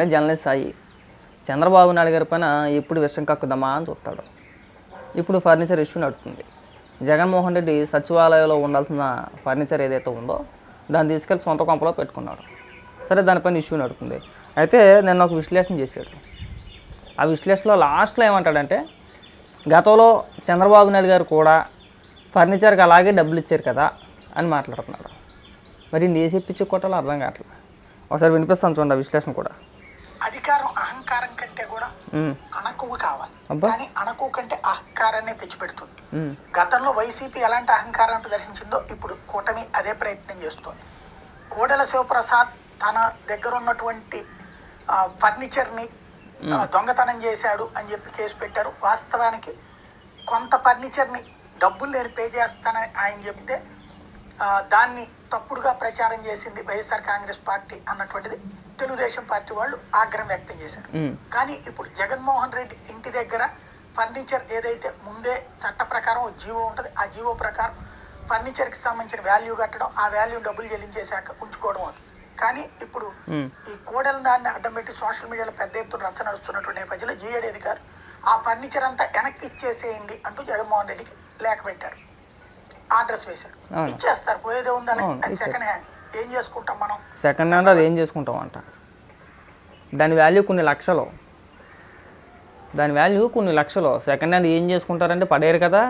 Journalist Sai Chandrababu Naidu గారి పైన ఎప్పుడు విషయం కక్కుదామా అని చూస్తాడు. ఇప్పుడు ఫర్నిచర్ ఇష్యూ నడుస్తుంది. జగన్మోహన్ రెడ్డి సచివాలయంలో ఉండాల్సిన ఫర్నిచర్ ఏదైతే ఉందో దాన్ని తీసుకెళ్ళి సొంత కొంపలో పెట్టుకున్నాడు. సరే, దానిపైన ఇష్యూ నడుతుంది. అయితే నేను ఒక విశ్లేషణ చేశాడు. ఆ విశ్లేషణలో లాస్ట్లో ఏమంటాడంటే, గతంలో చంద్రబాబు నాయుడు గారు కూడా ఫర్నిచర్కి అలాగే డబ్బులు ఇచ్చారు కదా అని మాట్లాడుతున్నాడు. మరి ఏ చెప్పించి కొట్టాలో అర్థం కావట్లేదు. ఒకసారి వినిపిస్తాను చూడండి ఆ విశ్లేషణ కూడా. అధికారం అహంకారం కంటే కూడా అణకువ కావాలి, కానీ అణకువ కంటే అహంకారాన్ని తెచ్చిపెడుతుంది. గతంలో వైసీపీ ఎలాంటి అహంకారాన్ని ప్రదర్శించిందో ఇప్పుడు కూటమి అదే ప్రయత్నం చేస్తోంది. కోడెల శివప్రసాద్ తన దగ్గర ఉన్నటువంటి ఫర్నిచర్ని దొంగతనం చేశాడు అని చెప్పి కేసు పెట్టారు. వాస్తవానికి కొంత ఫర్నిచర్ని డబ్బులు నేను పే చేస్తానని ఆయన చెప్తే దాన్ని తప్పుడుగా ప్రచారం చేసింది వైఎస్ఆర్ కాంగ్రెస్ పార్టీ అన్నటువంటిది తెలుగుదేశం పార్టీ వాళ్ళు ఆగ్రహం వ్యక్తం చేశారు. కానీ ఇప్పుడు జగన్మోహన్ రెడ్డి ఇంటి దగ్గర ఫర్నిచర్ ఏదైతే ముందే చట్ట ప్రకారం జీవో ఉంటుంది, ఆ జీవో ప్రకారం ఫర్నిచర్కి సంబంధించిన వాల్యూ కట్టడం, ఆ వాల్యూ డబ్బులు చెల్లించేశాక ఉంచుకోవడం అవుతుంది. కానీ ఇప్పుడు ఈ కోడల దాన్ని అడ్డం పెట్టి సోషల్ మీడియాలో పెద్ద ఎత్తున రచ్చ నడుస్తున్నటువంటి నేపథ్యంలో జీఏడీ అధికారులు ఆ ఫర్నిచర్ అంతా వెనక్కి ఇచ్చేసేయండి అంటూ జగన్మోహన్ రెడ్డికి లేఖ పెట్టారు, అడ్రస్ వేశారు. ఇచ్చేస్తారు, పోయేదే ఉందని. అది సెకండ్ హ్యాండ్, ఏం చేసుకుంటాం మనం? సెకండ్ హ్యాండ్ అది ఏం చేసుకుంటాం అంట. దాని వాల్యూ కొన్ని లక్షలు, సెకండ్ హ్యాండ్ ఏం చేసుకుంటారంటే పడేరు కదా,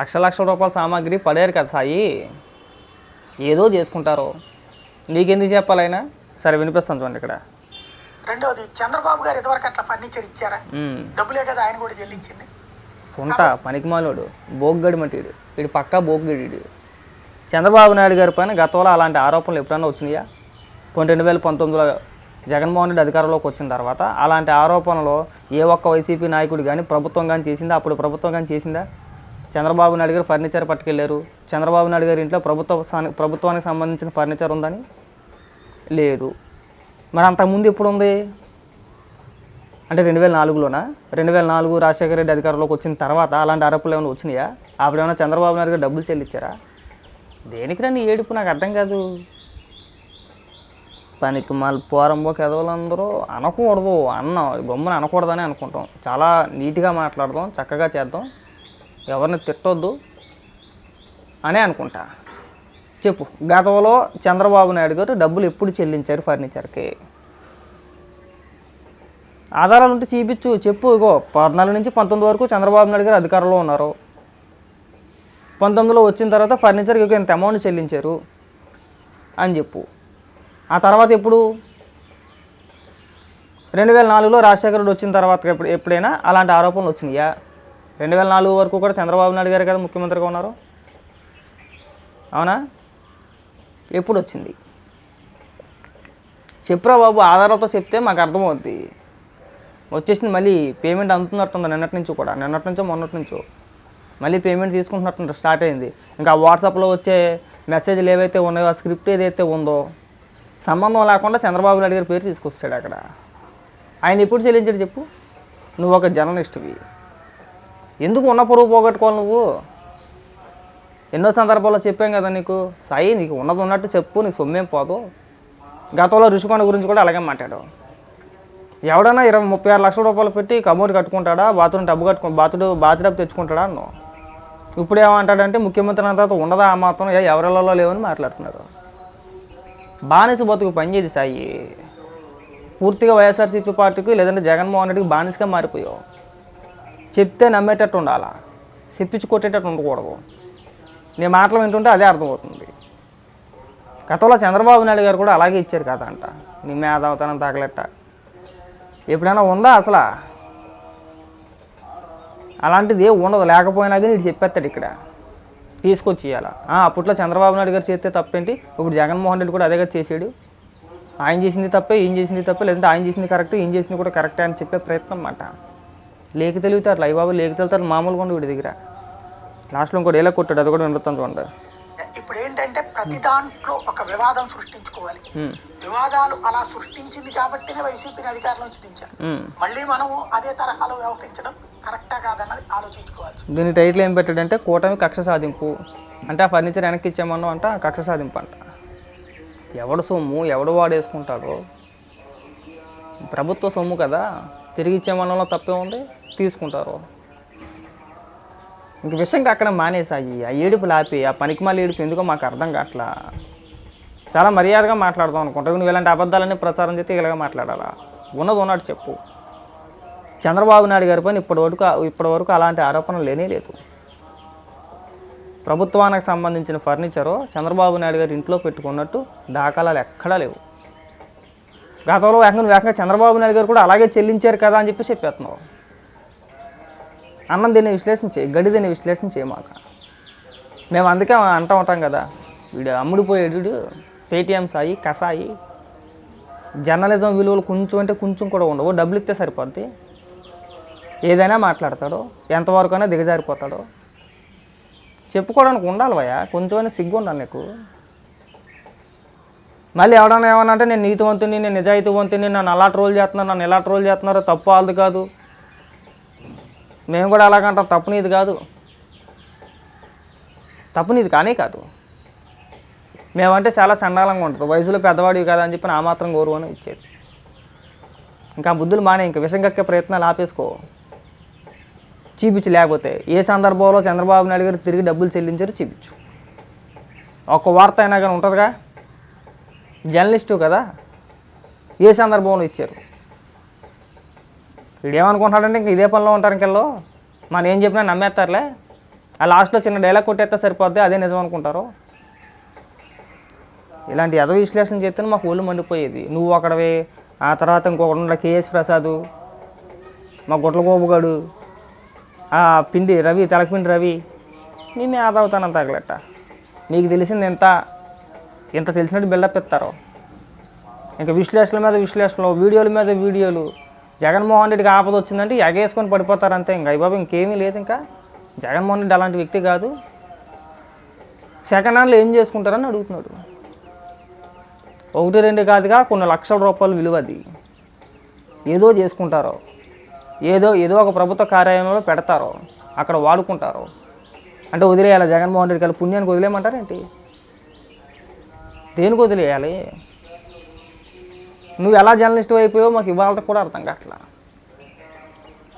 లక్షల రూపాయల సామాగ్రి పడేరు కదా సాయి, ఏదో చేసుకుంటారు. నీకెందుకు చెప్పాలైనా? సరే, వినిపిస్తాను చూడండి ఇక్కడ. రెండవది, చంద్రబాబు గారు ఇదివరకు అట్లా ఫర్నిచర్ ఇచ్చారా? డబ్బులే కదా ఆయన కూడా చెల్లించింది. సొంత పనికిమాలోడు, బోగ్గడి మట్టిడు, వీడు పక్కా బోగ్గడి. చంద్రబాబు నాయుడు గారి పైన గతంలో అలాంటి ఆరోపణలు ఎప్పుడైనా వచ్చినాయా? 2019లో జగన్మోహన్ రెడ్డి అధికారంలోకి వచ్చిన తర్వాత అలాంటి ఆరోపణలు ఏ ఒక్క వైసీపీ నాయకుడు కానీ ప్రభుత్వం కానీ చేసిందా? అప్పుడు ప్రభుత్వం కానీ చేసిందా? చంద్రబాబు నాయుడు గారు ఫర్నిచర్ పట్టుకెళ్ళారు. చంద్రబాబు నాయుడు గారి ఇంట్లో ప్రభుత్వానికి సంబంధించిన ఫర్నిచర్ ఉందని లేదు. మరి అంతకుముందు ఎప్పుడు ఉంది అంటే 2004లోనా? 2004 రాజశేఖర రెడ్డి అధికారంలోకి వచ్చిన తర్వాత అలాంటి ఆరోపణలు ఏమైనా వచ్చినాయా? అప్పుడేమైనా చంద్రబాబు నాయుడు గారు డబ్బులు చెల్లించారా? దేనికి నీ ఏడుపు నాకు అర్థం కాదు. పనికి మళ్ళీ పోరంబోకి ఎదవలందరూ అనకూడదు, గమ్మున అనకూడదని అనుకుంటాం. చాలా నీట్గా మాట్లాడదాం, చక్కగా చేద్దాం, ఎవరిని తిట్టొద్దు అనే అనుకుంటా. చెప్పు, గతంలో చంద్రబాబు నాయుడు గారు డబ్బులు ఎప్పుడు చెల్లించారు ఫర్నిచర్కి? ఆధారాలు ఉంటే చూపించు, చెప్పు. ఇగో 14 నుంచి 19 వరకు చంద్రబాబు నాయుడు గారు అధికారంలో ఉన్నారు. 19లో వచ్చిన తర్వాత ఫర్నిచర్కి ఇంత అమౌంట్ చెల్లించారు అని చెప్పు. ఆ తర్వాత ఎప్పుడు? 2004లో రాజశేఖర రెడ్డి వచ్చిన తర్వాత ఎప్పుడైనా అలాంటి ఆరోపణలు వచ్చినాయా? 2004 వరకు కూడా చంద్రబాబు నాయుడు గారు కదా ముఖ్యమంత్రిగా ఉన్నారు, అవునా? ఎప్పుడు వచ్చింది చెప్పురా బాబు, ఆధారాలతో చెప్తే మాకు అర్థమవుద్ది. వచ్చేసింది, మళ్ళీ పేమెంట్ అందుతున్నట్టుంది. నిన్నటి నుంచో మొన్నటి నుంచో మళ్ళీ పేమెంట్ తీసుకుంటున్నట్టు స్టార్ట్ అయింది. ఇంకా వాట్సాప్లో వచ్చే మెసేజ్లు ఏవైతే ఉన్నాయో, ఆ స్క్రిప్ట్ ఏదైతే ఉందో సంబంధం లేకుండా చంద్రబాబు నాయుడు గారి పేరు తీసుకొచ్చాడు అక్కడ. ఆయన ఎప్పుడు చెల్లించాడు చెప్పు? నువ్వు ఒక జర్నలిస్టువి, ఎందుకు ఉన్న పొరుగు పోగొట్టుకోవాలి నువ్వు? ఎన్నో సందర్భాల్లో చెప్పాం కదా నీకు, సాయి నీకు ఉన్నది ఉన్నట్టు చెప్పు, నీకు సొమ్మేం పోదు. గతంలో ఋషికొండ గురించి కూడా అలాగే మాట్లాడావు. ఎవడన్నా 36 లక్షల రూపాయలు పెట్టి కమోడ్ కట్టుకుంటాడా? బాత్ డబ్బు తెచ్చుకుంటాడా అన్నావు. ఇప్పుడు ఏమంటాడంటే ముఖ్యమంత్రి అయిన తర్వాత ఉండదా ఆ మాత్రం, ఎవరిలో లేవని మాట్లాడుతున్నారు. బానిస బతుకు పనిచేది సాయి. పూర్తిగా వైఎస్ఆర్సీపీ పార్టీకి లేదంటే జగన్మోహన్ రెడ్డికి బానిసగా మారిపోయావు. చెప్తే నమ్మేటట్టు ఉండాలా, చెప్పించి కొట్టేటట్టు ఉండకూడదు. నీ మాటలు వింటుంటే అదే అర్థమవుతుంది. గతంలో చంద్రబాబు నాయుడు గారు కూడా అలాగే ఇచ్చారు కదా అంట. నీ మేధావతనం తగలెట్ట ఎప్పుడైనా ఉందా అసలు? అలాంటిది ఉండదు. లేకపోయినా కానీ ఇటు చెప్పేస్తాడు ఇక్కడ తీసుకొచ్చి ఇవ్వాలా. అప్పట్లో చంద్రబాబు నాయుడు గారు చేస్తే తప్పేంటి? ఇప్పుడు జగన్మోహన్ రెడ్డి కూడా అదే కదా చేసాడు. ఆయన చేసింది తప్పే, ఈయన చేసింది తప్పే, లేదంటే ఆయన చేసింది కరెక్ట్, ఈయన చేసింది కూడా కరెక్టే అని చెప్పే ప్రయత్నం అన్నమాట. లేక తెలివితే అట్లా బాబు, లేక తెలుతారు మామూలుగా ఉండి వీడి దగ్గర. లాస్ట్లో ఇంకోటి ఎలా కొట్టాడు, అది కూడా వినొస్తాను చూడండి. ఇప్పుడు ఏంటంటే ప్రతి దాంట్లో ఒక వివాదం సృష్టించుకోవాలి. వివాదాలు అలా సృష్టించింది కాబట్టినే వైసీపీని అధికారం నుంచి దించారు. మళ్ళీ మనము అదే తరహాలో వ్యవహరించడం కరెక్టా కాదన్నది ఆలోచించుకోవాలి. దీని టైటిల్ ఏం పెట్టాడంటే కూటమి కక్ష సాధింపు. అంటే ఆ ఫర్నిచర్ వెనక్కి ఇచ్చామన్నా అంట కక్ష సాధింపు అంట. ఎవడు సొమ్ము ఎవడు వాడేసుకుంటాడో ప్రభుత్వ సొమ్ము కదా, తిరిగి ఇచ్చే మనలో తప్పే ఉంది, తీసుకుంటారు. ఇంక విషయంగా అక్కడ మానేసాయి. ఆ ఏడుపు లాపి, ఆ పనికిమాల ఏడుపు ఎందుకో మాకు అర్థం కావట్లా. చాలా మర్యాదగా మాట్లాడదాం అనుకుంటావు, నువ్వు ఇలాంటి అబద్ధాలన్నీ ప్రచారం చేస్తే ఇలాగా మాట్లాడాలా? ఉన్నది ఉన్నట్టు చెప్పు. చంద్రబాబు నాయుడు గారి పైన ఇప్పటివరకు అలాంటి ఆరోపణలు లేనే లేదు. ప్రభుత్వానికి సంబంధించిన ఫర్నిచరు చంద్రబాబు నాయుడు గారు ఇంట్లో పెట్టుకున్నట్టు దాఖలాలు ఎక్కడా లేవు. గతంలో ఏకంగా చంద్రబాబు నాయుడు గారు కూడా అలాగే చెల్లించారు కదా అని చెప్పి చెప్పేస్తున్నావు. అన్నం తినే విశ్లేషణ చేయి, గడి తినే విశ్లేషణ చేయమాక. మేము అందుకే అంటూ ఉంటాం కదా, వీడు అమ్ముడిపోయాడు, పేటీఎం సాయి కసాయి, జర్నలిజం విలువలు కొంచెం అంటే కొంచెం కూడా ఉండవు, డబ్బులు ఇస్తే సరిపోద్ది, ఏదైనా మాట్లాడతాడో, ఎంతవరకైనా దిగజారిపోతాడో చెప్పుకోవడానికి ఉండాలి భయ్యా, కొంచెమైనా సిగ్గు ఉండాలి నీకు. మళ్ళీ ఎవడన్నా ఏమన్నా అంటే నేను నీతివంతుని, నేను నిజాయితీవంతుని, నన్ను అలా ట్రోల్ చేస్తున్నారు, నన్ను ఎలా ట్రోల్ చేస్తున్నారో తప్పు వాళ్ళది కాదు, మేము కూడా అలాగంటాం, తప్పు నీది కాదు, తప్పు నీది కానీ కాదు. మేమంటే చాలా సండాలంగా ఉంటుంది, వయసులో పెద్దవాడివి కదా అని చెప్పి ఆ మాత్రం గౌరవం ఇచ్చేది. ఇంకా బుద్ధులు మానే, ఇంకా విషం కక్కే ప్రయత్నాలు ఆపేసుకో, చూపించు. లేకపోతే ఏ సందర్భంలో చంద్రబాబు నాయుడు గారు తిరిగి డబ్బులు చెల్లించారు చూపించు. ఒక్క వార్త అయినా కానీ ఉంటుందిగా, జర్నలిస్టు కదా, ఏ సందర్భంలో ఇచ్చారు. వీడు ఏమనుకుంటున్నాడంటే ఇంక ఇదే పనిలో ఉంటారు, ఇంకెళ్ళో మనం ఏం చెప్పినా నమ్మేస్తారులే, ఆ లాస్ట్లో చిన్న డైలాగ్ కొట్టేస్తే సరిపోద్ది, అదే నిజం అనుకుంటారు. ఇలాంటి ఎద విశ్లేషణ చేస్తేనే మాకు ఒళ్ళు మండిపోయేది. నువ్వు ఒకడవే, ఆ తర్వాత ఇంకొకటి ఉండే కేఎస్ ప్రసాద్, మా గుట్ల గోపుగాడు, ఆ పిండి రవి, తెలకపిండి రవి, నేనే ఆదవుతానంత తగలట. మీకు తెలిసింది ఇంత తెలిసినట్టు బిల్డప్ ఇస్తారు. ఇంకా విశ్లేషణల మీద విశ్లేషణలు, వీడియోల మీద వీడియోలు. జగన్మోహన్ రెడ్డికి ఆపద వచ్చిందంటే ఎగేసుకొని పడిపోతారు అంతే. ఇంకా అయ్యబాబు ఇంకేమీ లేదు. ఇంకా జగన్మోహన్ రెడ్డి అలాంటి వ్యక్తి కాదు. సెకండ్ హ్యాండ్లో ఏం చేసుకుంటారని అడుగుతున్నాడు. 1-2 కాదుగా, కొన్ని లక్షల రూపాయలు విలువ. అది ఏదో చేసుకుంటారో, ఏదో ఒక ప్రభుత్వ కార్యాలయంలో పెడతారో, అక్కడ వాడుకుంటారో. అంటే వదిలేయాలి జగన్మోహన్ రెడ్డి గారు, పుణ్యానికి వదిలేయమంటారేంటి? దేనికి వదిలేయాలి? నువ్వు ఎలా జర్నలిస్ట్ అయిపోయావో మాకు ఇవాళ కూడా అర్థం కావట్లా.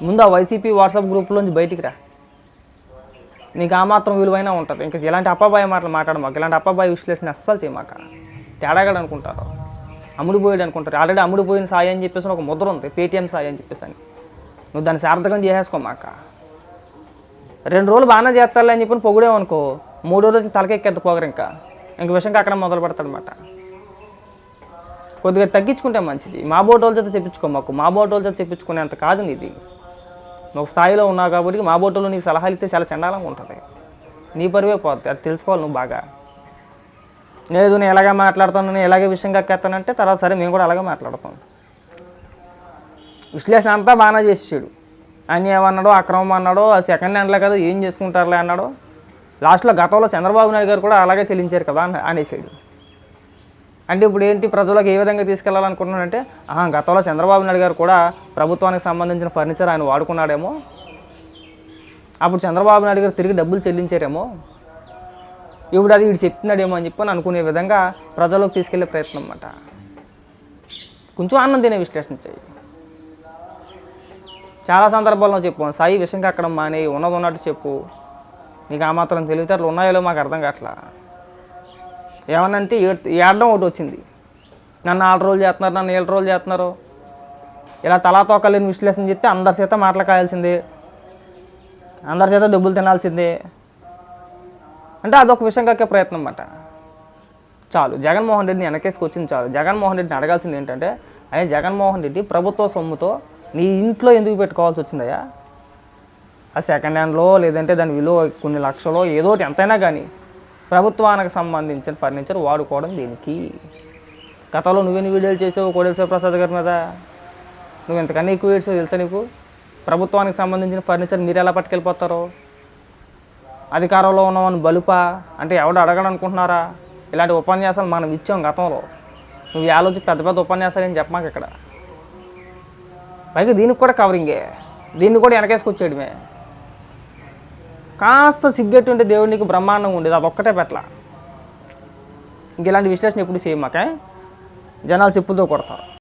ముందు ఆ వైసీపీ వాట్సాప్ గ్రూప్లోంచి బయటికి రా, నీకు ఆ మాత్రం విలువైనా ఉంటుంది. ఇంకా ఇలాంటి అప్పాబాయి మాటలు మాట్లాడమాక, ఇలాంటి అప్పాబాయి విశ్లేషణ అస్సలు చేయమాక. తేడాగాడు అనుకుంటారు, అమ్ముడిపోయాడు అనుకుంటారు. ఆల్రెడీ అమ్ముడిపోయిన సాయి అని చెప్పేసి ఒక ముద్ర ఉంది, పేటీఎం సాయి అని చెప్పేసి అని. నువ్వు దాన్ని సార్థకం చేసేసుకోమాక. 2 రోజులు బాగానే చేస్తాలే అని చెప్పి పొగిడేమనుకో, 3వ రోజు తలకెక్కేద్దు పొగరు. ఇంక విషయంగా అక్కడ మొదలు పెడతాడనమాట. కొద్దిగా తగ్గించుకుంటే మంచిది. మా బోటోళ్ళ చేత చెప్పించుకోమాకు, మా బోటోళ్ళ చేత చెప్పించుకునేంత కాదు నీది. నువ్వు స్థాయిలో ఉన్నావు కాబట్టి మా బోటోళ్ళు నీకు సలహాలు ఇస్తే చాలా చండాలంగా ఉంటుంది, నీ పరివే పోతుంది. అది తెలుసుకోవాలి నువ్వు బాగా. లేదు నేను ఎలాగే మాట్లాడతాను, నేను ఎలాగే విషయం కక్కేస్తానంటే తర్వాత సరే మేము కూడా అలాగే మాట్లాడతాం. విశ్లేషణ అంతా బాగానే చేసేసాడు. అన్యాయం అన్నాడో, అక్రమం అన్నాడో, అది సెకండ్ హ్యాండ్లే కదా, ఏం చేసుకుంటారులే అన్నాడో. లాస్ట్లో గతంలో చంద్రబాబు నాయుడు గారు కూడా అలాగే చెల్లించారు కదా అనేసాడు. అంటే ఇప్పుడు ఏంటి, ప్రజలకు ఏ విధంగా తీసుకెళ్లాలనుకుంటున్నాడంటే, గతంలో చంద్రబాబు నాయుడు గారు కూడా ప్రభుత్వానికి సంబంధించిన ఫర్నిచర్ ఆయన వాడుకున్నాడేమో, అప్పుడు చంద్రబాబు నాయుడు గారు తిరిగి డబ్బులు చెల్లించారేమో, ఇప్పుడు అది వీడు చెప్తున్నాడేమో అని చెప్పని అనుకునే విధంగా ప్రజలకు తీసుకెళ్లే ప్రయత్నం అన్నమాట. కొంచెం ఆనందం తినే విశ్లేషణ చేయి. చాలా సందర్భాల్లో చెప్పు, సాయి విషయం అక్కడ మానే, ఉన్నది ఉన్నట్టు చెప్పు. నీకు ఆ మాత్రం తెలివితేటలు ఉన్నాయో మాకు అర్థం కావట్లా. ఏమన్నంటే ఏడడం ఒకటి వచ్చింది, నన్ను 6 రోజులు చేస్తున్నారు, నన్ను 7 రోజులు చేస్తున్నారు, ఇలా తలాతోకలేని విశ్లేషణ చెప్తే అందరి చేత మాటలు కాయాల్సిందే, అందరి చేత డబ్బులు తినాల్సిందే. అంటే అదొక విషయం కక్కే ప్రయత్నం అన్నమాట. చాలు, జగన్మోహన్ రెడ్డిని వెనకేసుకొచ్చింది చాలు. జగన్మోహన్ రెడ్డిని అడగాల్సింది ఏంటంటే, అయ్యా జగన్మోహన్ రెడ్డి ప్రభుత్వ సొమ్ముతో నీ ఇంట్లో ఎందుకు పెట్టుకోవాల్సి వచ్చిందయ్యా? ఆ సెకండ్ హ్యాండ్లో లేదంటే దాని విలువ కొన్ని లక్షలో ఏదోటి ఎంతైనా కానీ ప్రభుత్వానికి సంబంధించిన ఫర్నిచర్ వాడుకోవడం దేనికి? గతంలో నువ్వెన్ని వీడియోలు చేసావు కోడెల శివప్రసాద్ గారి మీద, నువ్వు ఎంతకన్నా ఎక్కువ వేసావు తెలుసా నీకు? ప్రభుత్వానికి సంబంధించిన ఫర్నిచర్ మీరు ఎలా పట్టుకెళ్ళిపోతారో, అధికారంలో ఉన్నామని బలుపా అంటే ఎవడు అడగడం అనుకుంటున్నారా? ఇలాంటి ఉపన్యాసాలు మనం ఇచ్చాం గతంలో. నువ్వు ఆలోచి పెద్ద పెద్ద ఉపన్యాసాలు ఏం చెప్పమాక ఇక్కడ. పైగా దీనికి కూడా కవరింగే, దీన్ని కూడా వెనకేసుకొచ్చేయడమే. కాస్త సిగ్గెట్టు ఉంటే దేవుడికి బ్రహ్మాండంగా ఉండేది, అది ఒక్కటే పెట్టలా. ఇంక ఇలాంటి విశ్లేషణ ఎప్పుడు చేయమాకే, జనాలు చెప్పులతో కొడతారు.